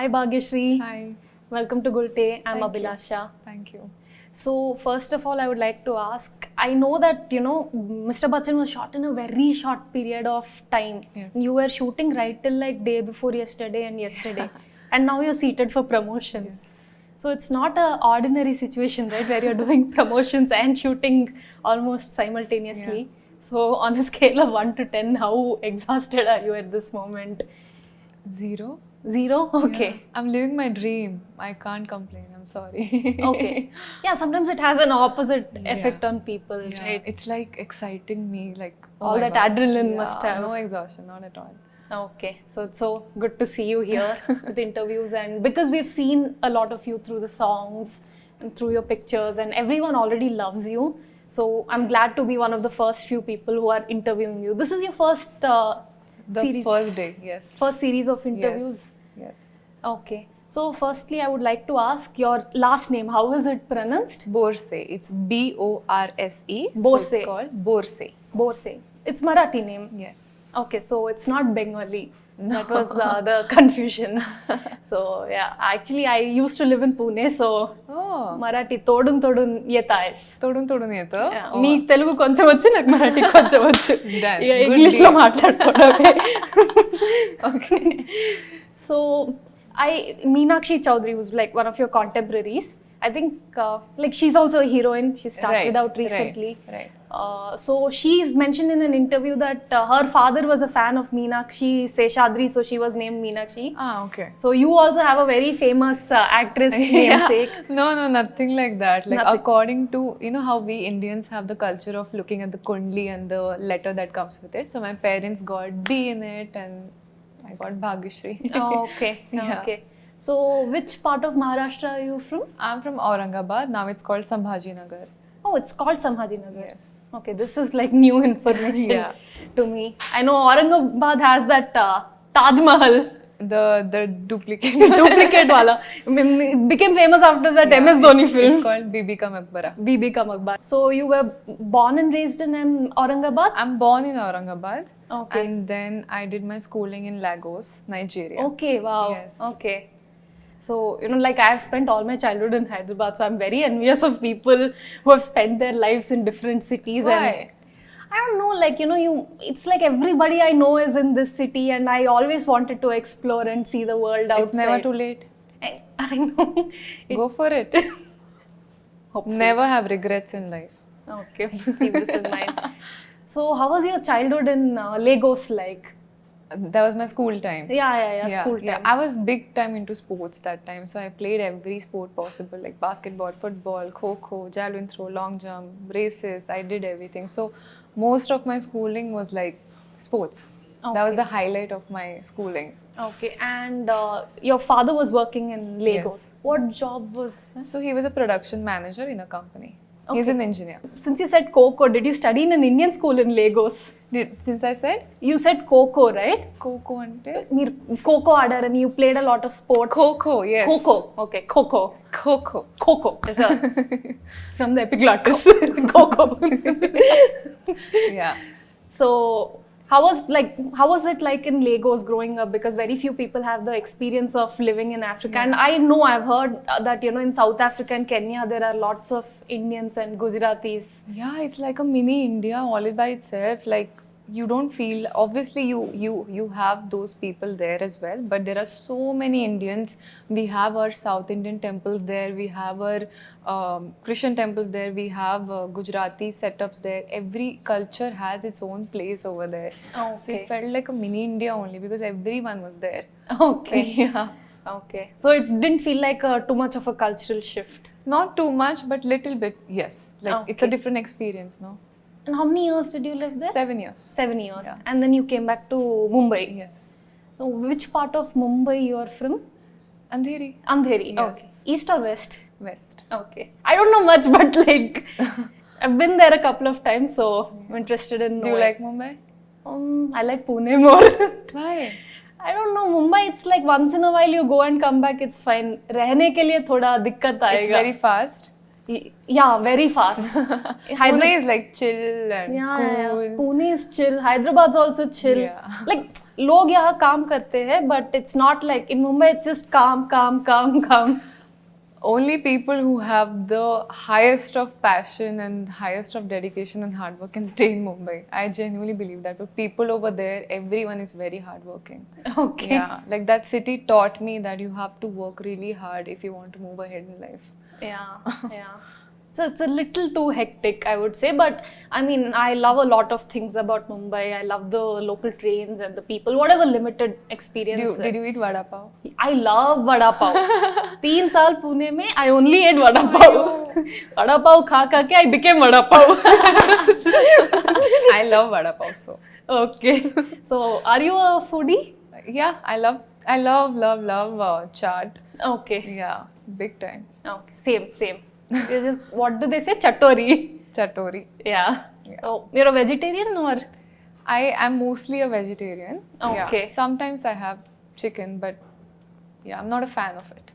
Hi Bhagyashri. Hi. Welcome to Gulte. I'm Thank you. Abhilasha. Thank you. So first of all, I would like to ask, I know that, Mr. Bachchan was shot in a very short period of time. Yes. You were shooting right till like day before yesterday and yesterday. And now you're seated for promotions. Yes. So it's not an ordinary situation, right? Where you're doing promotions and shooting almost simultaneously. Yeah. So on a scale of 1 to 10, how exhausted are you at this moment? 0. 0? Okay. Yeah. I'm living my dream. I can't complain. I'm sorry. Okay. Yeah, sometimes it has an opposite effect on people, Yeah. right? It's like exciting me. Like oh All my that God. adrenaline must have. No exhaustion, not at all. Okay, so it's so good to see you here with interviews, and because we've seen a lot of you through the songs and through your pictures, and everyone already loves you. So I'm glad to be one of the first few people who are interviewing you. This is your first The series, first day, yes. first series of interviews. Yes. Okay. So firstly, I would like to ask your last name. How is it pronounced? Borse. It's Borse. Borse. So it's called Borse. Borse. It's Marathi name. Yes. Okay, so it's not Bengali. No. That was the confusion. So yeah, actually I used to live in Pune, so Oh. Marathi todun yetais. తోడున్ ఏతో మీకు తెలుగు కొంచెం వచ్చు, నాకు మరాఠీ కొంచెం వచ్చు. Done. ఇక Good English లో deal. మాట్లాడుకోవడమే. Okay. So Meenakshi Chaudhary was like one of your contemporaries. I think like she's also a heroine. She started out recently. Right. So she's mentioned in an interview that her father was a fan of Meenakshi Seshadri, so she was named Meenakshi. Okay. So you also have a very famous actress namesake. No, nothing like that. Like Nothing. according to, you know how we Indians have the culture of looking at the kundli and the letter that comes with it. So my parents got B in it and I got Bhagyashri. Oh, okay. Yeah. Okay. So which part of Maharashtra are you from? I'm from Aurangabad. Now it's called Sambhaji Nagar. Oh, it's called Sambhajinagar. Yes. Okay, this is like new information Yeah. to me. I know Aurangabad has that Taj Mahal. The duplicate. Duplicate wala. It became famous after that Yeah, MS Dhoni film. It's called Bibi Ka Maqbara. Bibi Ka Maqbara. So you were born and raised in Aurangabad? I'm born in Aurangabad. Okay. And then I did my schooling in Lagos, Nigeria. Okay, wow. Yes. Okay. So, like I've spent all my childhood in Hyderabad, so I'm very envious of people who have spent their lives in different cities. Why? And I don't know, like, it's like everybody I know is in this city, and I always wanted to explore and see the world outside. It's never too late. I know. Go for it. Hopefully. Never have regrets in life. Okay, keep this in mind. So, how was your childhood in Lagos like? That was my school time. Yeah, school time. I was big time into sports that time. So I played every sport possible, like basketball, football, kho-kho, javelin throw, long jump, races. I did everything. So most of my schooling was like sports. That was Okay. the highlight of my schooling. Okay, and your father was working in Lagos. Yes. What job was that? So he was a production manager in a company. He's Okay. an engineer. Since you said Coco, did you study in an Indian school in Lagos? Since I said You said Coco, right? kho-kho ante మీరు Coco ఆడారని you played a lot of sports. kho-kho, yes. Coco, okay, Coco. Kho-kho. Coco is a from the epiglottis. Coco. Yeah. So how was it like in Lagos growing up? Because very few people have the experience of living in Africa, and I know I've heard that in South Africa and Kenya there are lots of Indians and Gujaratis. Yeah, it's like a mini India all by itself. Like you don't feel, obviously you have those people there as well, but there are so many Indians. We have our South Indian temples there, we have our Christian temples there, we have Gujarati setups there. Every culture has its own place over there. So it Okay. felt like a mini India only because everyone was there. Okay. Yeah. Okay. So it didn't feel like too much of a cultural shift. Not too much, but little bit, yes. Like it's a Okay. different experience, no? And how many years did you live there? 7 years. 7 years. Yeah. And then you came back to Mumbai. Yes. So which part of Mumbai you are from? Andheri, Andheri. Yes. Okay. East or west? West. Okay. I don't know much, but like I've been there a couple of times, so I'm interested in Do knowing. you like Mumbai? I like Pune more. Why? I don't know. Mumbai, it's like once in a while you go and come back, it's fine. रहने के लिए थोड़ा दिक्कत It's आएगा. very fast. Yeah, very fast. Pune is like chill and Yeah, cool. Pune is chill. Hyderabad's also chill. Yeah. Like लोग यहाँ काम करते हैं, but it's not like in Mumbai. It's just calm. Only people who have the highest of passion and highest of dedication and hard work can stay in Mumbai. I genuinely believe that. But people over there, everyone is very hardworking. Okay. Yeah, like that city taught me that you have to work really hard if you want to move ahead in life. Yeah. So it's a little too hectic, I would say. But I mean, I love a lot of things about Mumbai. I love the local trains and the people, whatever limited experience. Did you eat vada pav? I love vada pav. 3 साल पुणे में I only ate vada pav. Vada pav खा के I became vada pav. I love vada pav so. Okay. So are you a foodie? Yeah, I love chaat. Okay. Yeah, big time. Okay. Same. What do they say? Chatori. Chatori. Yeah. Oh, you're a vegetarian or? I am mostly a vegetarian. Okay. Yeah. Sometimes I have chicken, but yeah, I'm not a fan of it.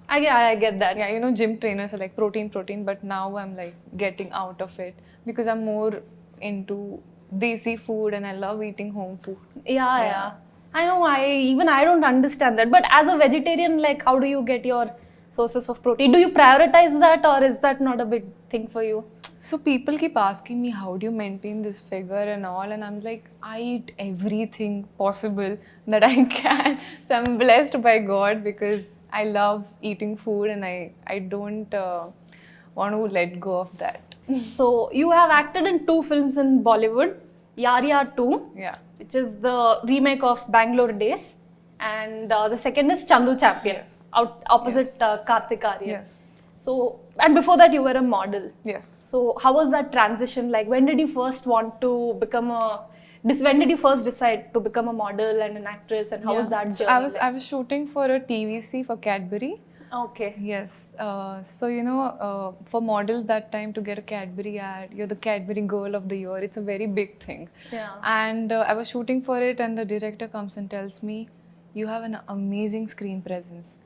I get that. Yeah, you know, gym trainers are like protein, but now I'm like getting out of it because I'm more into desi food and I love eating home food. Yeah. I know. I don't understand that. But as a vegetarian, like, how do you get your sources of protein? Do you prioritize that, or is that not a big thing for you? So people keep asking me, how do you maintain this figure and all? And I'm like, I eat everything possible that I can. So I'm blessed by God because I love eating food and I don't want to let go of that. So you have acted in 2 films in Bollywood, Yar 2, Yeah. which is the remake of Bangalore Days, and the second is Chandu Champion, Yes. opposite Yes. Karthik Aaryan. Yes. So, and before that you were a model. Yes. So how was that transition like? When did you first want to become when did you first decide to become a model and an actress, and how was that So journey? I was shooting for a TVC for Cadbury. Okay. Yes. So, you know, for models that time to get a Cadbury ad, you're the Cadbury Girl of the Year. It's a very big thing. Yeah. And I was shooting for it, and the director comes and tells me, you have an amazing screen presence.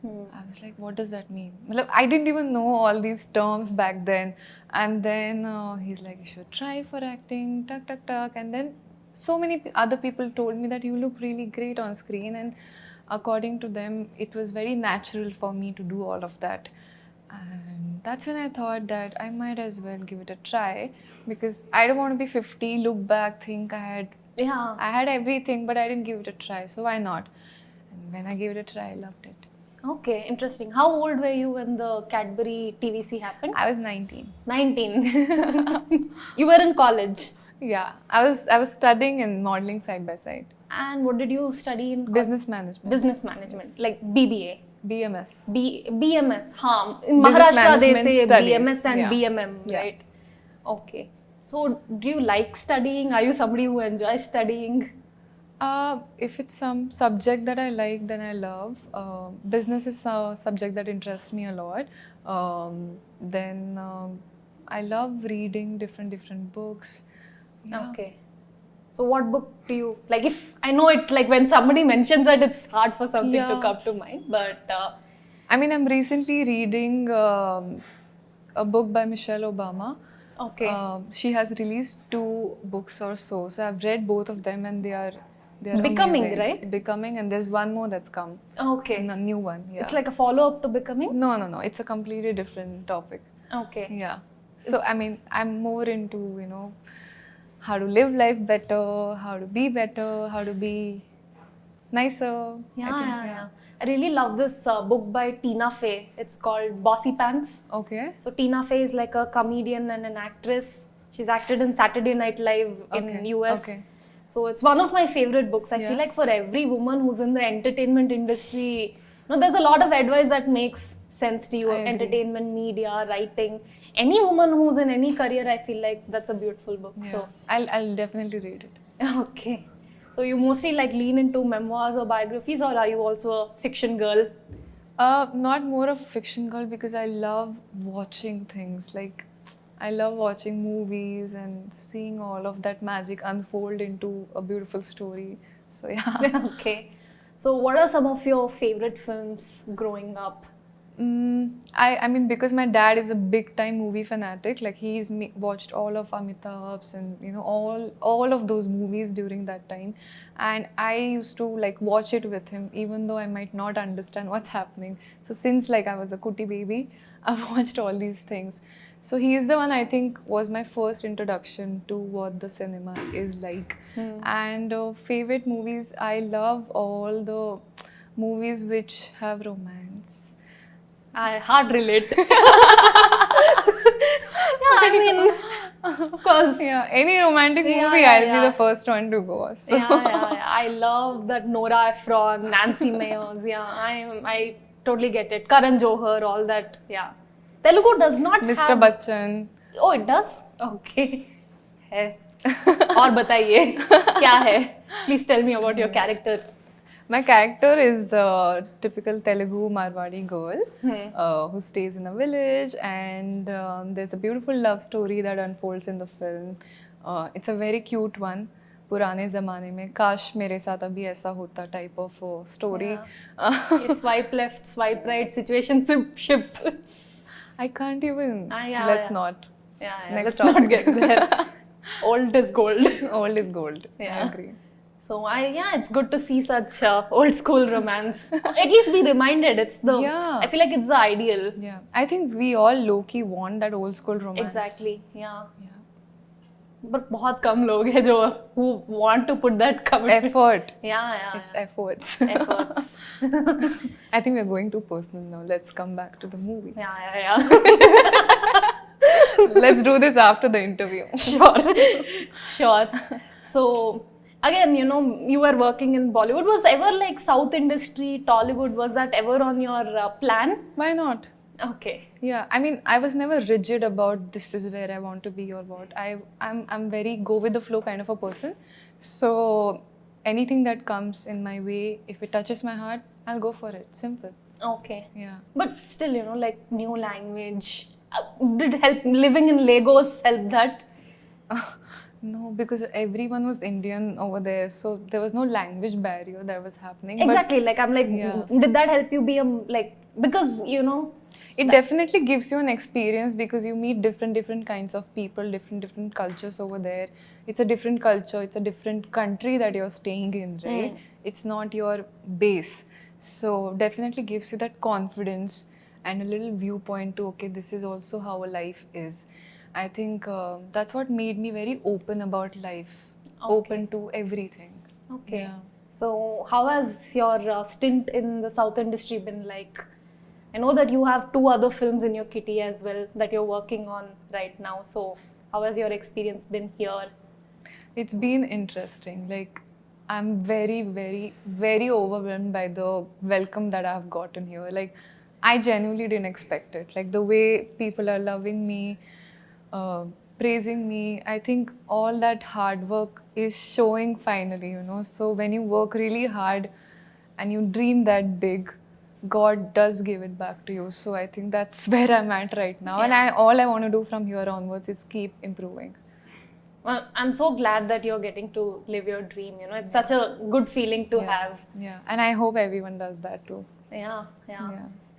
I was like, what does that mean? Like, I didn't even know all these terms back then. And then he's like, you should try for acting, tuck. And then so many other people told me that you look really great on screen. And according to them, it was very natural for me to do all of that. And that's when I thought that I might as well give it a try, because I don't want to be 50, look back, think I had everything, but I didn't give it a try. So why not? And when I gave it a try, I loved it. Okay, interesting. How old were you when the Cadbury TVC happened? I was 19. 19. You were in college. Yeah, I was studying and modeling side by side. And what did you study in? Business management. Business management, yes. Like BBA. BMS. BMS. In Business Maharashtra they say studies. BMS and Yeah. BMM, Yeah. right? Okay. So do you like studying? Are you somebody who enjoys studying? If it's some subject that I like, then I love. Business is a subject that interests me a lot. Then I love reading different books. Yeah. Okay. So what book do you like? If I know it, like when somebody mentions it, it's hard for something to come to mind. But I mean, I'm recently reading a book by Michelle Obama. Okay. She has released 2 books or so. So I've read both of them, and they're Becoming, amazing. right? Becoming, and there's one more that's come. Okay. A new one. Yeah. It's like a follow-up to Becoming? No. It's a completely different topic. Okay. Yeah. So I mean, I'm more into, you know, how to live life better, how to be better, how to be nicer. Yeah. I really love this book by Tina Fey. It's called Bossy Pants. Okay. So Tina Fey is like a comedian and an actress. She's acted in Saturday Night Live in US. Okay. So it's one of my favorite books. I Yeah. feel like for every woman who's in the entertainment industry, there's a lot of advice that makes sense to you. I agree. Entertainment, media, writing. Any woman who's in any career, I feel like that's a beautiful book. Yeah. So I'll definitely read it. okay. So you mostly like lean into memoirs or biographies, or are you also a fiction girl? Not more of a fiction girl, because I love watching things. Like, I love watching movies and seeing all of that magic unfold into a beautiful story. So yeah. Okay. So what are some of your favorite films growing up? I mean, because my dad is a big time movie fanatic, like he's watched all of Amitabh's and all of those movies during that time, and I used to like watch it with him, even though I might not understand what's happening. So since like I was a cutie baby, I've watched all these things. So he is the one I think was my first introduction to what the cinema is like. And favorite movies, I love all the movies which have romance. I hard relate. Yeah, I mean, of course. Yeah, any romantic movie, I'll be the first one to go. So. Yeah. I love that Nora Ephron, Nancy Meyers. Yeah, I totally get it. Karan Johar, all that. Yeah. Telugu does not Mr. have... Bachchan. Oh, it does? Okay. है. और बताइए क्या है? Please tell me about your character. My character is a typical Telugu Marwadi girl who stays in a village, and there's a beautiful love story that unfolds in the film. It's a very cute one. पुराने ज़माने में काश मेरे साथ अभी ऐसा होता type of story. Swipe left, swipe right, situationship. I can't even. Let's not. Let's not get there. Old is gold. Old is gold. Yeah. I agree. So it's good to see such old school romance. At least be reminded. I feel like it's the ideal. Yeah, I think we all low-key want that old school romance. Exactly. Yeah. But बहुत कम लोग हैं जो who want to put that commitment. Effort. Yeah. It's efforts. Efforts. I think we're going too personal now. Let's come back to the movie. Yeah. Let's do this after the interview. Sure. So, again, you were working in Bollywood. Was ever like South industry, Tollywood, was that ever on your plan? Why not? Okay. Yeah, I mean, I was never rigid about this is where I want to be or what. I'm very go with the flow kind of a person. So anything that comes in my way, if it touches my heart, I'll go for it. Simple. Okay. Yeah. But still, like new language. Did help living in Lagos help that? No, because everyone was Indian over there, so there was no language barrier that was happening. Exactly. Did that help you be because it definitely gives you an experience because you meet different kinds of people, different cultures over there. It's a different culture, it's a different country that you're staying in, right? It's not your base. So definitely gives you that confidence and a little viewpoint to, okay, this is also how a life is. I think that's what made me very open about life, open to everything. Okay. Yeah. So how has your stint in the South industry been like? I know that you have 2 other films in your kitty as well that you're working on right now. So how has your experience been here? It's been interesting. Like, I'm very overwhelmed by the welcome that I've gotten here. Like, I genuinely didn't expect it. Like, the way people are loving me, praising me, I think all that hard work is showing finally, So when you work really hard and you dream that big, God does give it back to you. So I think that's where I'm at right now. And all I want to do from here onwards is keep improving. Well, I'm so glad that you're getting to live your dream. It's such a good feeling to have. Yeah, and I hope everyone does that too. Yeah.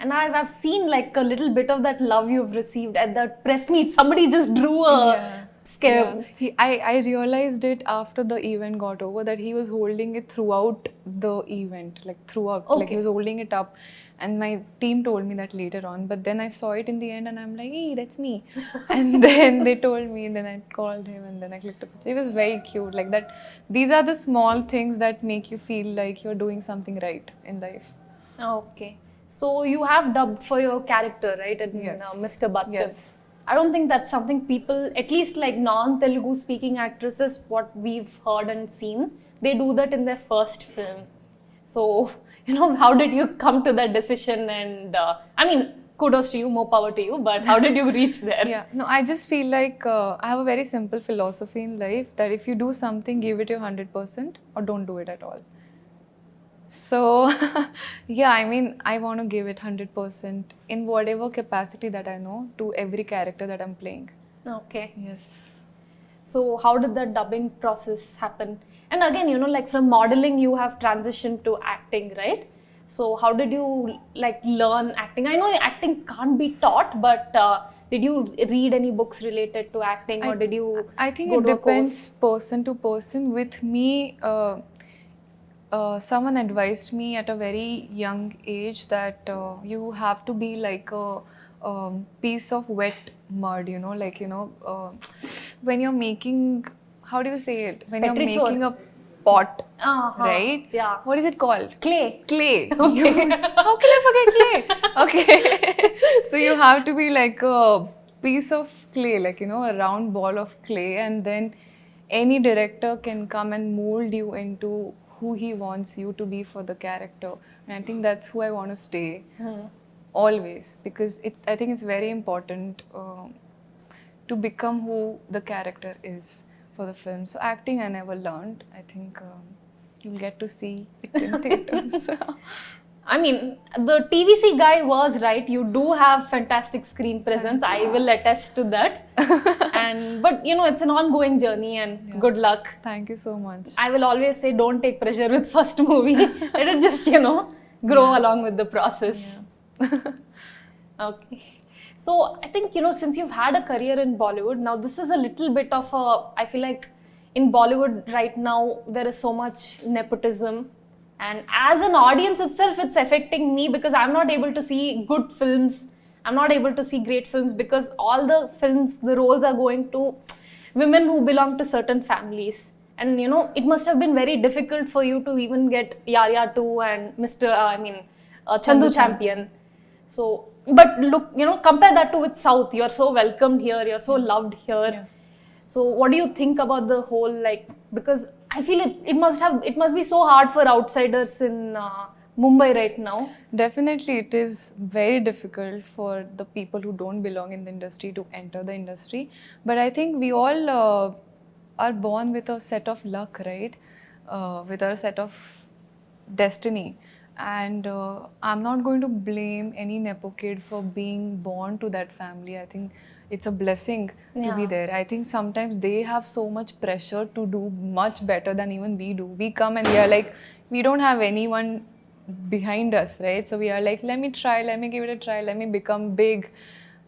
And I've seen like a little bit of that love you've received at that press meet. Somebody just drew a scare. Yeah. I realized it after the event got over that he was holding it throughout the event, like throughout. Okay. Like he was holding it up. And my team told me that later on. But then I saw it in the end and I'm like, hey, that's me. And then they told me and then I called him and then I clicked a picture. It was very cute. Like that. These are the small things that make you feel like you're doing something right in life. Okay. So you have dubbed for your character, right? In Mr. Bachchan. Yes. I don't think that's something people, at least like non-Telugu speaking actresses, what we've heard and seen, they do that in their first film. So, how did you come to that decision? And I mean, kudos to you, more power to you, but how did you reach there? Yeah, no, I just feel like I have a very simple philosophy in life that if you do something, give it your 100% or don't do it at all. So, yeah, I mean, I want to give it 100% in whatever capacity that I know to every character that I'm playing. Okay. Yes. So, how did the dubbing process happen? And again, like from modeling, you have transitioned to acting, right? So how did you like learn acting? I know acting can't be taught, but did you read any books related to acting, or did you I think go it to a depends person to person. With me, someone advised me at a very young age that you have to be like a piece of wet mud, like, when you're making, how do you say it? When you're Petri chor. making a pot, Uh-huh. right? Yeah. What is it called? Clay. Clay. How can I forget clay? Okay. So you have to be like a piece of clay, like, a round ball of clay, and then any director can come and mold you into who he wants you to be for the character. And I think that's who I want to stay always, because I think it's very important to become who the character is for the film. So acting I never learned. I think you'll get to see it in theaters. I mean, the TVC guy was right. You do have fantastic screen presence. I will attest to that. But it's an ongoing journey, and good luck. Thank you so much. I will always say, don't take pressure with first movie. Let it just, grow along with the process. Okay. So I think, since you've had a career in Bollywood, now this is a little bit of I feel like in Bollywood right now, there is so much nepotism. And as an audience itself, it's affecting me because I'm not able to see good films. I'm not able to see great films because all the films, the roles are going to women who belong to certain families. And it must have been very difficult for you to even get Yaya 2 and Chandu Champion. So, but look, compare that to with South. You're so welcomed here. You're so loved here. Yeah. So, what do you think about the whole because I feel it must be so hard for outsiders in Mumbai right now. Definitely, it is very difficult for the people who don't belong in the industry to enter the industry. But I think we all are born with a set of luck, right? With a set of destiny. And I'm not going to blame any Nepo kid for being born to that family. I think it's a blessing to be there. I think sometimes they have so much pressure to do much better than even we do. We come and we are like, we don't have anyone behind us, right? So we are like, let me try, let me give it a try, let me become big.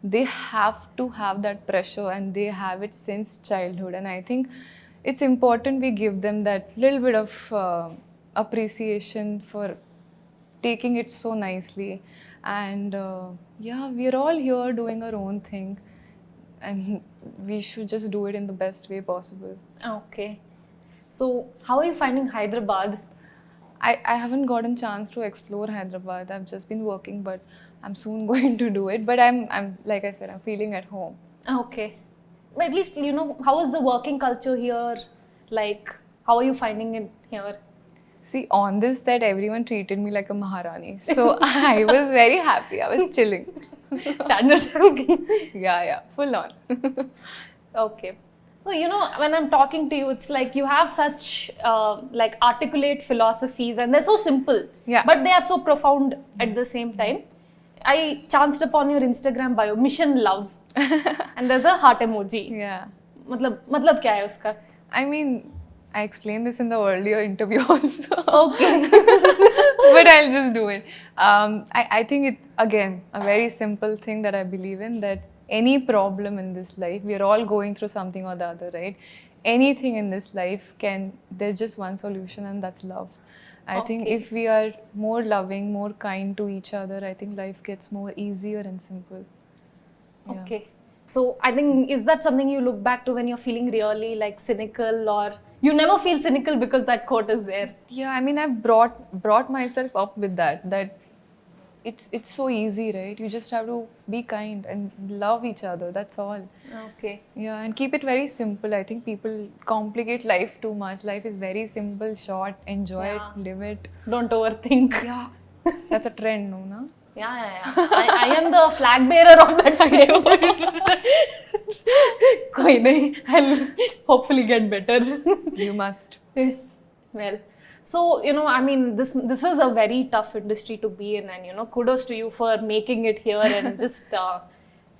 They have to have that pressure, and they have it since childhood. And I think it's important we give them that little bit of appreciation for taking it so nicely. And we're all here doing our own thing, and we should just do it in the best way possible. Okay. So, how are you finding Hyderabad? I haven't gotten chance to explore Hyderabad. I've just been working, but I'm soon going to do it. But I'm like I said, I'm feeling at home. Okay. But at least, how is the working culture here? Like, how are you finding it here? See, on this set, everyone treated me like a Maharani. So I was very happy. I was chilling. Standards. Yeah, full on. Okay. So, when I'm talking to you, it's like you have such articulate philosophies, and they're so simple. Yeah. But they are so profound at the same time. I chanced upon your Instagram bio, Mission Love. And there's a heart emoji. Yeah. मतलब क्या है उसका? I mean, I explained this in the earlier interview also. Okay. But I'll just do it. I think it, again, a very simple thing that I believe in, that any problem in this life, we are all going through something or the other, right? Anything in this life there's just one solution, and that's love. I think if we are more loving, more kind to each other, I think life gets more easier and simple. Yeah. Okay. So I think, is that something you look back to when you're feeling really cynical, or you never feel cynical because that quote is there? Yeah, I mean, I've brought myself up with that it's so easy, right? You just have to be kind and love each other. That's all. Okay. Yeah, and keep it very simple. I think people complicate life too much. Life is very simple, short. Enjoy it, live it. Don't overthink. Yeah, that's a trend, no? Yeah. I am the flag bearer of that trend. कोई नहीं. I'll hopefully get better. You must. Well. So, I mean, this is a very tough industry to be in, and, kudos to you for making it here and just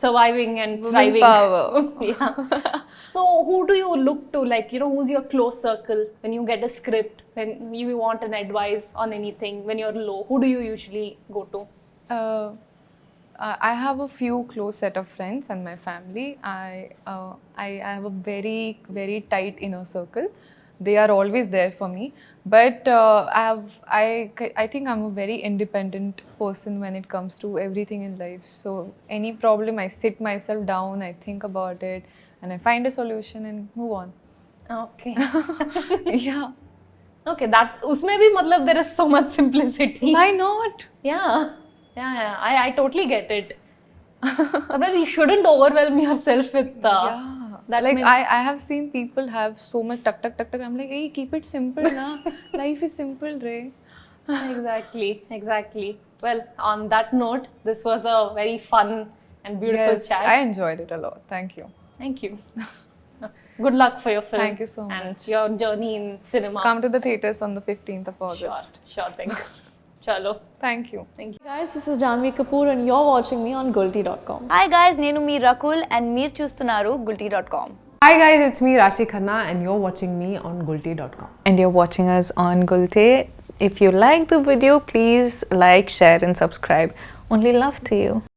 surviving and Women thriving. power. Yeah. So who do you look to? Like, who's your close circle when you get a script, when you want an advice on anything, when you're low? Who do you usually go to? I have a few close set of friends and my family. I have a very, very tight inner circle. They are always there for me. But I think I'm a very independent person when it comes to everything in life. So any problem, I sit myself down, I think about it, and I find a solution and move on. Okay. Yeah. Okay, that usme bhi matlab there is so much simplicity. Why not? Yeah. I totally get it. Sometimes you shouldn't overwhelm yourself with Yeah. that. Like I have seen people have so much tuck. I'm like, hey, keep it simple, na. Life is simple, Ray. Exactly. Well, on that note, this was a very fun and beautiful Yes, chat. I enjoyed it a lot. Thank you. Thank you. Good luck for your film. Thank you so and much. your journey in cinema. Come to the theatres on the 15th of August. Sure thing. Chalo. Thank you. Thank you. Guys, this is Janvi Kapoor and you're watching me on Gulte.com. Hi guys, నేను మీ Rakul and మీరు చూస్తున్నారు Gulte.com. Hi guys, it's me Rashi Khanna and you're watching me on Gulte.com. And you're watching us on Gulte. If you like the video, please like, share and subscribe. Only love to you.